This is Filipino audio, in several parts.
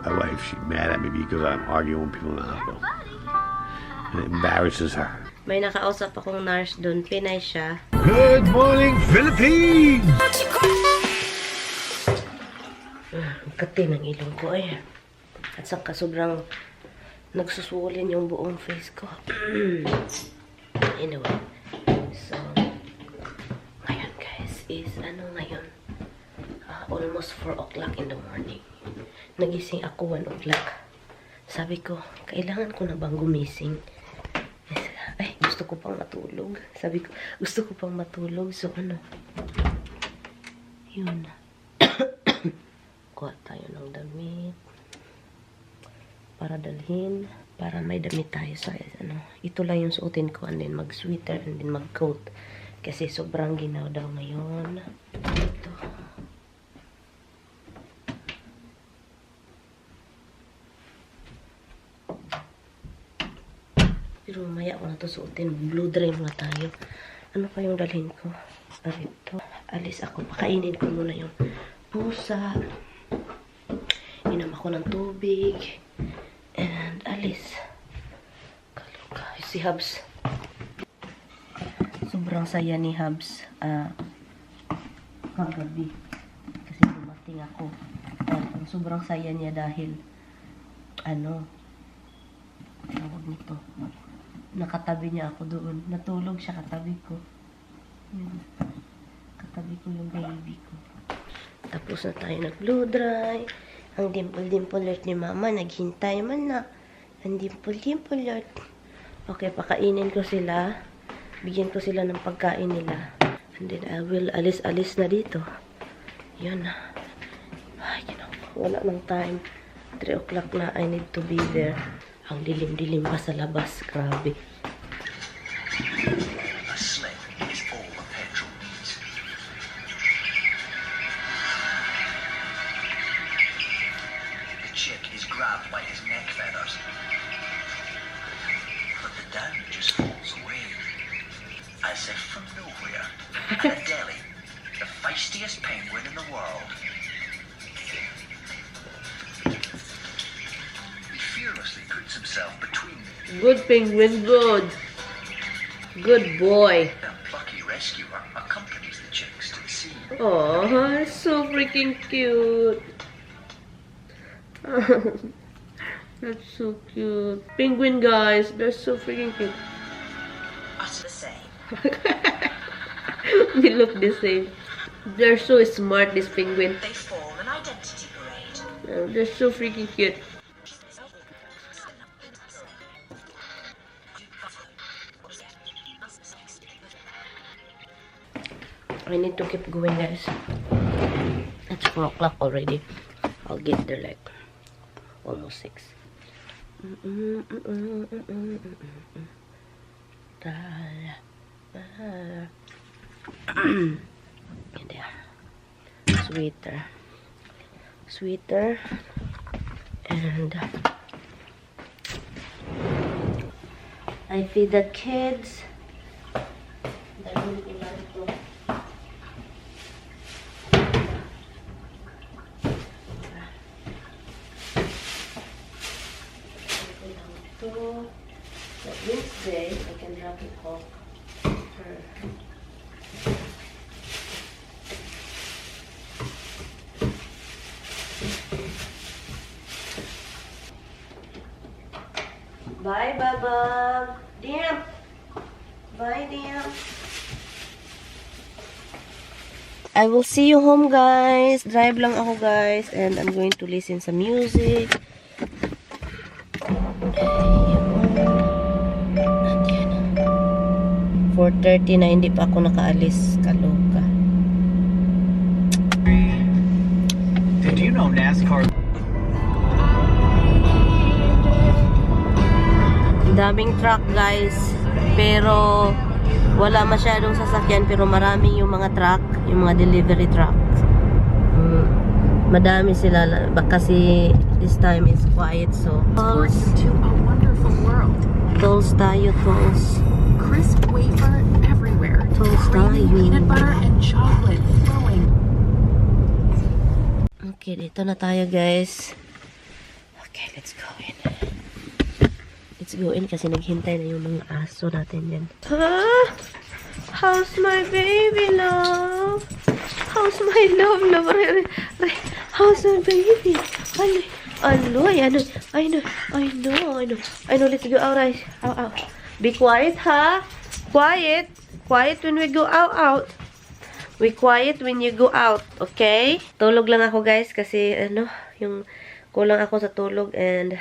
My wife, she's mad at me because I'm arguing with people in the hospital. It embarrasses her. May nakausap akong nurse doon. Pinay siya. Good morning, Philippines! Ang kati ng ilong ko eh. At saka sobrang nagsusulin yung buong face ko. Anyway. So, ngayon guys is ano ngayon? Almost 4 o'clock in the morning. Nagising ako 1 o'clock. Sabi ko, kailangan ko na bang gumising? Ay, gusto ko pang matulog. Sabi ko, gusto ko pang matulog. So, ano? Yun. Kuha tayo ng damit. Para dalhin. Para may damit tayo sa, ano. Ito lang yung suotin ko. And then, mag-sweater. And then, mag-coat. Kasi sobrang ginaw daw ngayon. Ito. Pero mamaya ako na ito suotin. Blue dry muna tayo. Ano pa yung dalhin ko? Ito. Alis ako. Pakainin ko muna yung pusa. Inom ako ng tubig. And alis. Kaluka. Si Hubs. Sobrang saya ni Hubs. Kagabi. Kasi dumating ako. And sobrang saya niya dahil ano, tawag nito. Nakatabi niya ako doon. Natulog siya katabi ko. Yun. Katabi ko yung baby ko. Tapos na tayo nag-blow dry. Ang dimple-dimple alert ni mama. Naghintay man na. Ang dimple-dimple alert. Okay, pakainin ko sila. Bigyan ko sila ng pagkain nila. And then I will alis-alis na dito. Yun na. Ay, wala ng time. 3 o'clock na. I need to be there. Ang dilim-dilim pa sa labas. Grabe. A slip is all the petrol needs. The chick is grabbed by his neck feathers. But the down just falls away. As if from nowhere. And Adele, the feistiest penguin in the world, fearlessly puts himself between Good penguin, good. Good boy. the plucky rescuer accompanies the chicks to the sea. Oh, it's so freaking cute. That's so cute. Penguin guys, they're so freaking cute. Utter the same. They look the same. They're so smart, this penguin. They form an identity parade. They're so freaking cute. I need to keep going, guys. It's 4 o'clock already. I'll get there like almost 6. And there. Sweeter. And I feed the kids. So Wednesday, I can drop it off her. Bye, Baba. Damn. Bye, damn. I will see you home, guys. Drive lang ako, guys. And I'm going to listen some music. 4:30 na hindi pa ako nakaalis. Kaloka. Did you know NASCAR? Daming truck, guys. Pero wala masyadong sasakyan, pero marami yung mga truck, yung mga delivery trucks. Madami sila kasi this time is quiet, so Transport you to a wonderful world. tolls tayo, tolls. Crisp wafer everywhere. Tolls Creamy tayo. peanut butter and chocolate flowing. Okay, dito na tayo, guys. Okay, let's go in. Let's go in kasi naghintay na yung mga aso natin yan. Huh? How's my baby, love? How's my love, love? How's my baby? I know. Let's go out, guys. Out. Be quiet, ha? Quiet. Quiet when we go out. We quiet when you go out, okay? Tulog lang ako, guys, kasi, yung kulang ako sa tulog and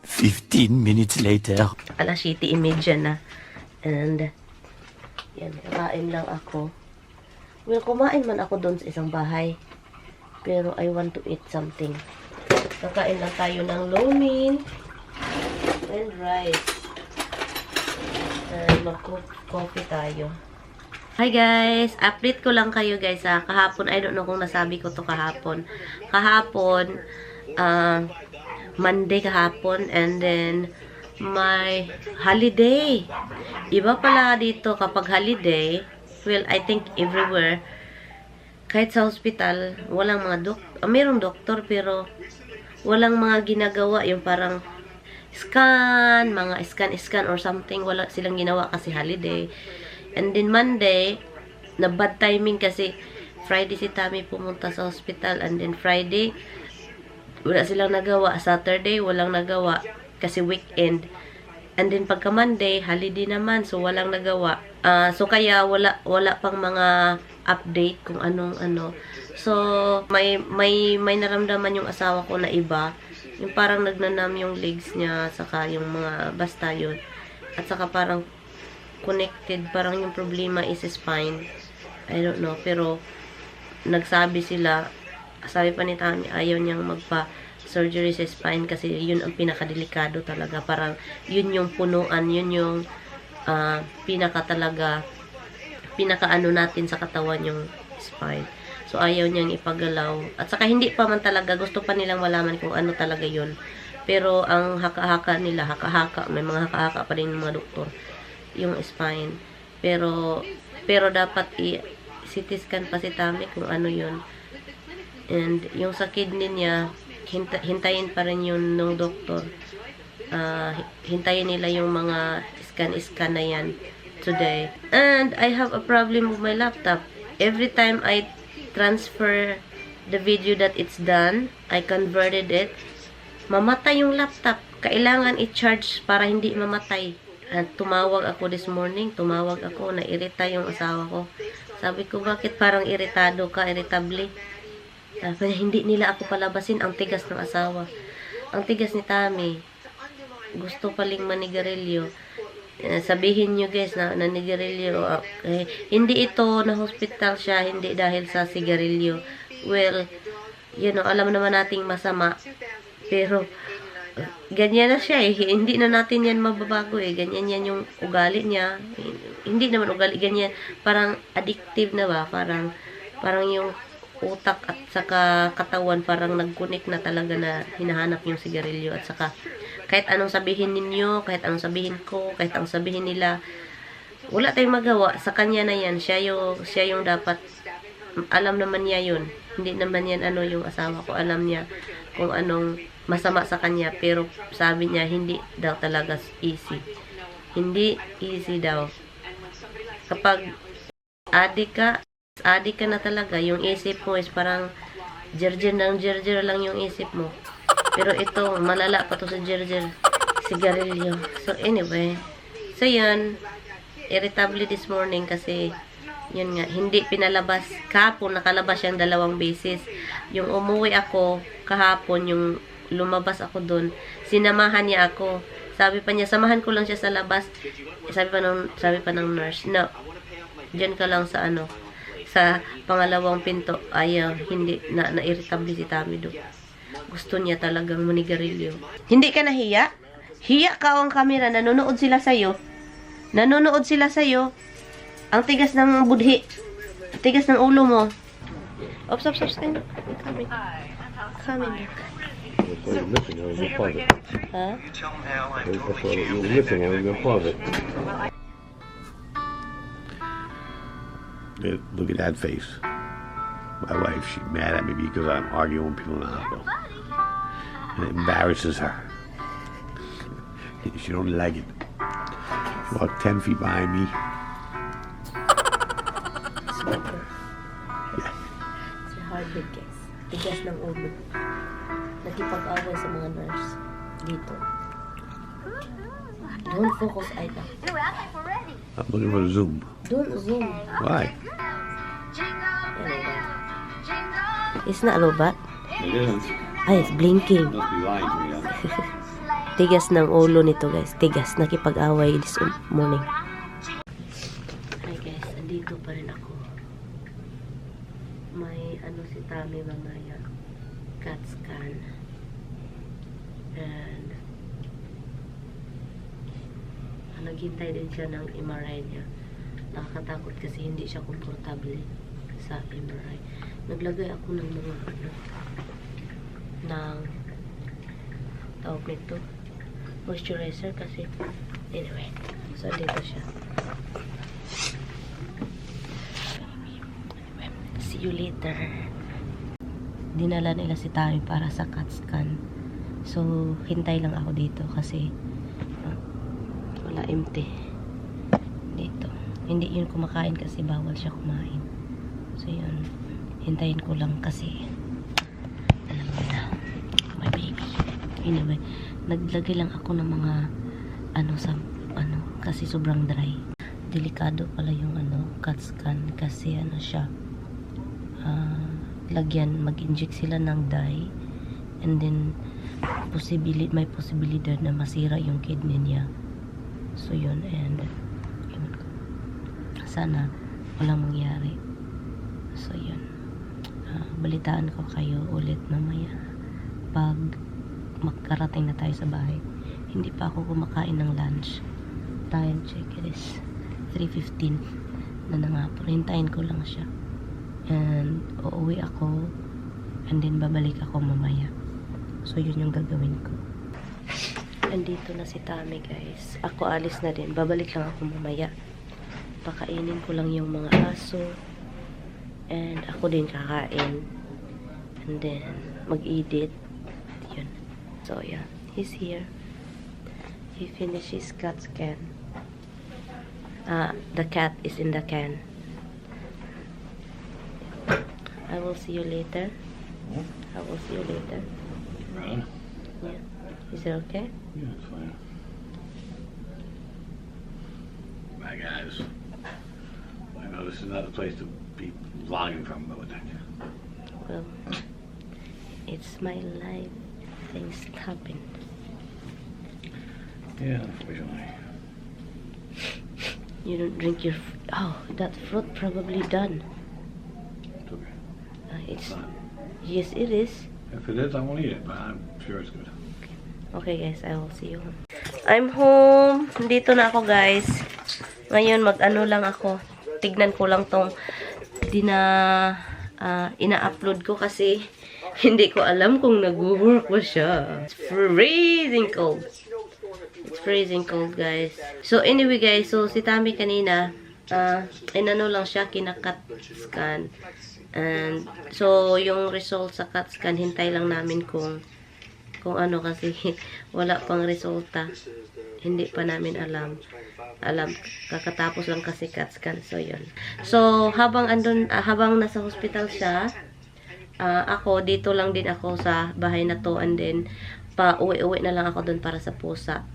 15 minutes later. alas 7:30 na. And, yan, kakain lang ako. Well, kumain man ako doon sa isang bahay. Pero, I want to eat something. Kakain lang tayo ng lomin and rice. And, mag-coffee tayo. Hi guys! Update ko lang kayo guys ha. Kahapon, I don't know kung nasabi ko to kahapon. Kahapon, Monday kahapon, and then, my holiday. Iba pala dito kapag holiday, well, I think everywhere, kahit sa hospital, walang mga mayroong doktor, pero walang mga ginagawa, yung parang mga scan or something, wala silang ginawa kasi holiday. And then Monday, na bad timing kasi Friday si Tami pumunta sa hospital, and then Friday, wala silang nagawa. Saturday, walang nagawa kasi weekend. And then pagka Monday, holiday naman, so walang nagawa. So kaya wala pang mga update kung anong ano. So may naramdaman yung asawa ko na iba. Yung parang nagnanam yung legs niya, saka yung mga basta yun. At saka parang connected, parang yung problema is spine. I don't know, pero nagsabi sila, sabi pa ni Tami, ayaw niyang magpa-surgery sa spine kasi yun ang pinakadelikado talaga. Parang yun yung punuan, yun yung pinakaano natin sa katawan yung spine. So ayaw niyang ipagalaw. At saka hindi pa man talaga, gusto pa nilang malaman kung ano talaga yun. Pero ang haka-haka nila, may mga haka-haka pa rin yung mga doktor, yung spine. Pero dapat CT scan pa si Tami kung ano yun. And yung sa kidney niya, hintayin pa rin yun ng doktor. Hintayin nila yung mga scan na yan today. And I have a problem with my laptop. Every time I transfer the video that it's done, I converted it, mamatay yung laptop. Kailangan i-charge para hindi mamatay. At tumawag ako this morning, nairita yung asawa ko. Sabi ko, bakit parang iritado ka, irritable? Sabi niya, hindi nila ako palabasin, ang tigas ng asawa. Ang tigas ni Tami. Gusto paling manigarilyo. Sabihin nyo guys na nanigarilyo. Okay. Hindi ito, na hospital siya, hindi dahil sa sigarilyo. Well, alam naman nating masama. Pero, ganyan na siya eh. Hindi na natin yan mababago eh. Ganyan yan yung ugali niya. Hindi naman ugali, ganyan. Parang addictive na ba? Parang yung utak at saka katawan parang nag-connect na talaga na hinahanap yung sigarilyo. At saka kahit anong sabihin ninyo, kahit anong sabihin ko, kahit anong sabihin nila, wala tayong magawa. Sa kanya na yan. Siya yung dapat, alam naman niya yun. Hindi naman yan yung asawa ko. Alam niya kung anong masama sa kanya, pero sabi niya hindi daw talaga easy. Hindi easy daw. Kapag adik ka na talaga, yung isip mo is parang jerjer lang yung isip mo. Pero ito, malala pa to sa jerjer, sigarilyo. So anyway, so yun, irritable this morning kasi yun nga, hindi pinalabas. Kahapon nakalabas siyang 2 beses. Yung umuwi ako kahapon, yung lumabas ako dun, sinamahan niya ako. Sabi pa niya, samahan ko lang siya sa labas. Sabi pa ng nurse, no, diyan ka lang sa sa pangalawang pinto. Ayaw, hindi, na-irritable si Tami do. Gusto niya talagang manigarilyo. Hindi ka nahiya? Hiya ka ang camera, nanonood sila sa'yo. Ang tigas ng budhi. Ang tigas ng ulo mo. Ops, coming back. That's what you're missing on your closet. Huh? That's what you're missing on your closet. Look at that face. My wife, she's mad at me because I'm arguing with people in the hospital. It embarrasses her. She don't like it. She walked 10 feet behind me. Smoker. Si Harvard, guys. Tigas ng ulo. Nakipag-away sa mga nurse. Dito. Don't focus, Aida. I'm looking for the Zoom. Don't zoom. Why? It's not robot. It isn't. Ay, it's blinking. Must be lying to me. Tigas ng ulo nito, guys. Tigas. Nakipag-away this morning. Hi, guys. Andito pa rin ako. May ano si Tami mamaya. CAT scan. And naghintay din siya ng MRI niya. Nakakatakot kasi hindi siya komportable sa MRI. Naglagay ako ng mga ng tawag nito moisturizer kasi anyway, so dito siya. See you later. Dinala nila si Tami para sa CAT scan, so hintay lang ako dito kasi wala, empty dito. Hindi yun kumakain kasi bawal siya kumain, so yun, hintayin ko lang kasi alam mo na, my baby. Anyway, naglagay lang ako ng mga kasi sobrang dry. Delikado pala yung CAT scan kasi siya, lagyan, mag-inject sila ng dye and then may posibilidad na masira yung kidney niya. So yun, and sana walang mangyari. So yun, balitaan ko kayo ulit mamaya pag makarating na tayo sa bahay. Hindi pa ako kumakain ng lunch. Time check, it is 3:15 na nangapon. Hintayin ko lang siya and uuwi ako and then babalik ako mamaya. So yun yung gagawin ko. Andito na si Tami, guys. Ako alis na din. Babalik lang ako mamaya. Pakainin ko lang yung mga aso and ako din kakain and then mag-edit. Yun. So yeah, he's here. He finishes CAT scan. The cat is in the can. I will see you later. I will see you later. Right. Yeah. Is it okay? Yeah, it's fine. Bye, guys. I know this is not the place to be vlogging from, but Well, it's my life. Things happen. yeah, unfortunately. You don't drink your that fruit probably done. It's okay. It's It's not. yes, it is. If it is, I won't eat it, but I'm sure it's good. Okay, guys, I will see you. I'm home. Dito na ako, guys. Ngayon mag-ano lang ako. Tignan ko lang tong ina-upload ko kasi hindi ko alam kung nag-work ba siya. It's freezing cold. It's freezing cold, guys. So anyway, guys, so si Tami kanina inano lang siya, kina-CAT scan. And so yung result sa CAT scan, hintay lang namin kung ano kasi wala pang resulta. Hindi pa namin alam. Kakatapos lang kasi CAT scan. So yun. So habang nasa hospital siya, ako dito lang din ako sa bahay na to, and then uwi na lang ako doon para sa pusa.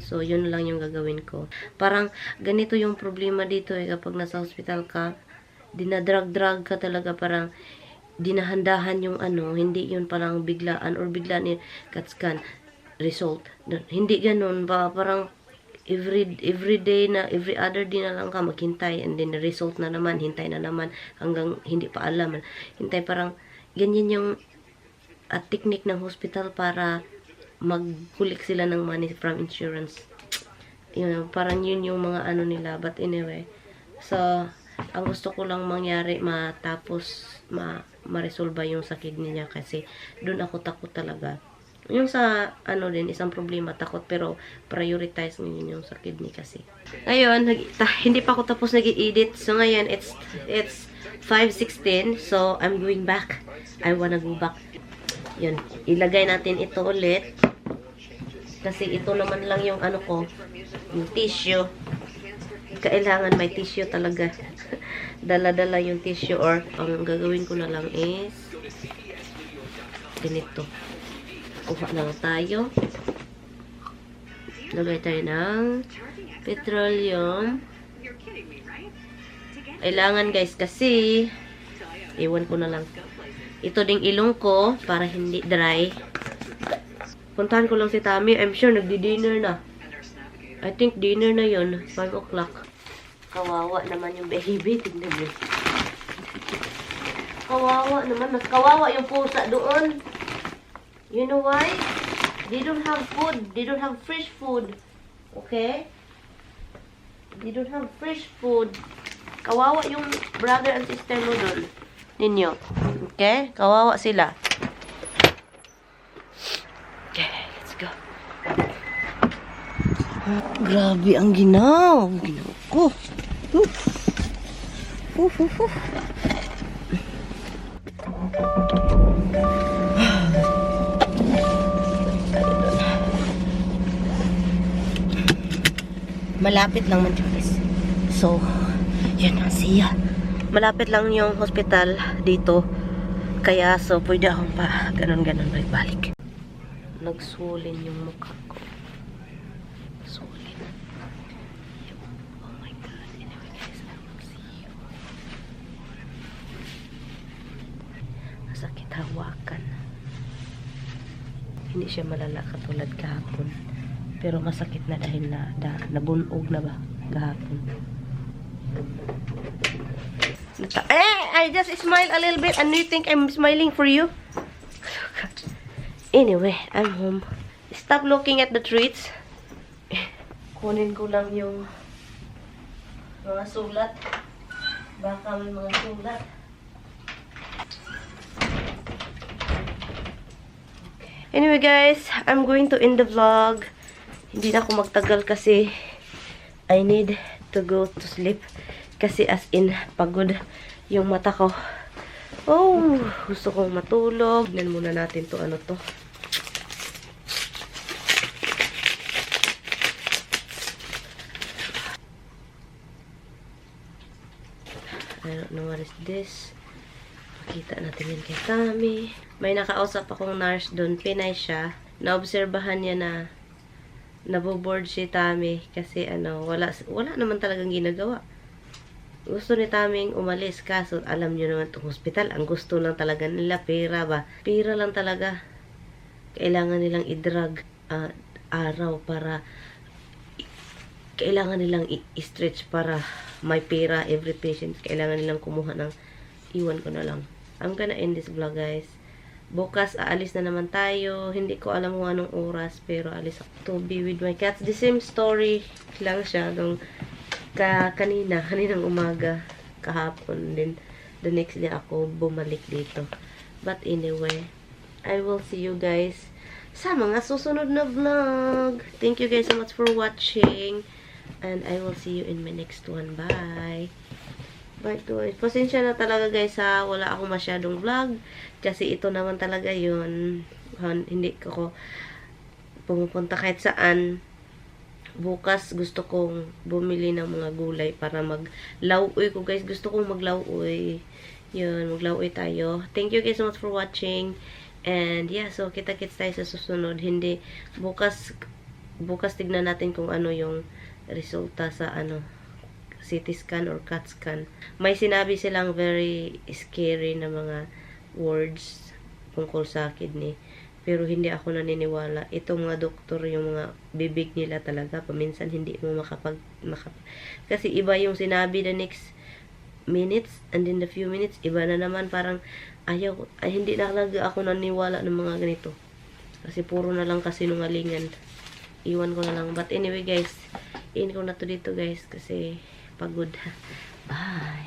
So yun lang yung gagawin ko. Parang ganito yung problema dito kapag nasa hospital ka, dinadrag ka talaga, parang dinahandahan yung hindi yun parang biglaan or bigla ni CAT scan result. Hindi ganun ba, parang every day na, every other day na lang ka maghintay, and then the result na naman, hintay na naman hanggang hindi pa alam. Hintay, parang ganyan yung technique ng hospital para mag-collect sila ng money from insurance. Yun, parang yun yung mga nila. But anyway, so ang gusto ko lang mangyari, matapos ma-resolve yung sakit niya, kasi doon ako takot talaga. Yung sa din, isang problema, takot, pero prioritize ngayon yung sakit niya kasi. Ngayon, hindi pa ako tapos nag-edit. So ngayon, it's 5:16, so I'm going back. I wanna go back. Yun, ilagay natin ito ulit. Kasi ito naman lang yung ano ko, yung tissue. Kailangan may tissue talaga. Dala-dala yung tissue, or ang gagawin ko na lang is ganito. Kuha na lang tayo. Lagay tayo ng petroleum. Kailangan guys kasi iwan ko na lang. Ito ding ilong ko para hindi dry. Puntahan ko lang si Tami. I'm sure nagdi-dinner na. I think dinner na yon, 5 o'clock. Kawawa naman yung baby. Tignan mo. Kawawa naman. Mas kawawa yung pusa doon. You know why? They don't have food. They don't have fresh food. Okay? They don't have fresh food. Kawawa yung brother and sister mo doon. Ninyo. Okay? Kawawa sila. Okay, let's go. Grabe ang ginaw. Ginaw ko. Malapit lang man guys. So, yan ang siya. Malapit lang yung hospital dito. Kaya, so, pwede akong pa ganon-ganon balik. Nagsulin yung mukha ko. Sulin. Oh my God. Anyway guys, I will see you. Masakit hawakan. Hindi siya malala katulad kahapon. Pero masakit na dahil nabunog na ba kahapon. I just smile a little bit and you think I'm smiling for you? Anyway, I'm home. Stop looking at the treats. Kunin ko lang yung mga sulat. Baka may mga sulat. Anyway guys, I'm going to end the vlog. Hindi na ako magtagal kasi I need to go to sleep. Kasi as in, pagod yung mata ko. Oh, gusto kong matulog. Tignan muna natin to ano to. I don't know what is this. Makita natin yan kay Tami. May nakausap akong nurse doon. Pinay siya. Naobserbahan niya na naboboard si Tami kasi ano, wala naman talagang ginagawa. Gusto ni Taming umalis kaso alam niyo naman itong hospital, ang gusto lang talaga nila pera ba? Pera lang talaga. Kailangan nilang i-drug araw para kailangan nilang i-stretch para may pera every patient. Kailangan nilang kumuha ng iwan ko na lang. I'm gonna end this vlog guys. Bukas aalis na naman tayo. Hindi ko alam kung anong oras pero alis ako to be with my cats. The same story lang siya nung kaninang umaga, kahapon din. The next day ako bumalik dito. But anyway, I will see you guys sa mga susunod na vlog. Thank you guys so much for watching. And I will see you in my next one. Bye! Bye guys. Pasensya na talaga guys ha. Wala akong masyadong vlog. Kasi ito naman talaga yun. Hindi ko pumupunta kahit saan. Bukas gusto kong bumili ng mga gulay para maglauoy ko guys. Gusto kong maglauoy. Yun, maglauoy tayo. Thank you guys so much for watching. And yeah, so kita-kits tayo sa susunod. Hindi, bukas tignan natin kung ano yung resulta sa ano, CT scan or CAT scan. May sinabi silang very scary na mga words tungkol sa kidney. Pero hindi ako naniniwala. Itong mga doktor, yung mga bibig nila talaga, paminsan hindi mo kasi iba yung sinabi the next minutes, and in the few minutes, iba na naman. Parang, hindi na talaga ako naniniwala ng mga ganito. Kasi puro na lang kasinungalingan. Iwan ko na lang. But anyway guys, iwan ko na to dito guys, kasi pagod. Bye!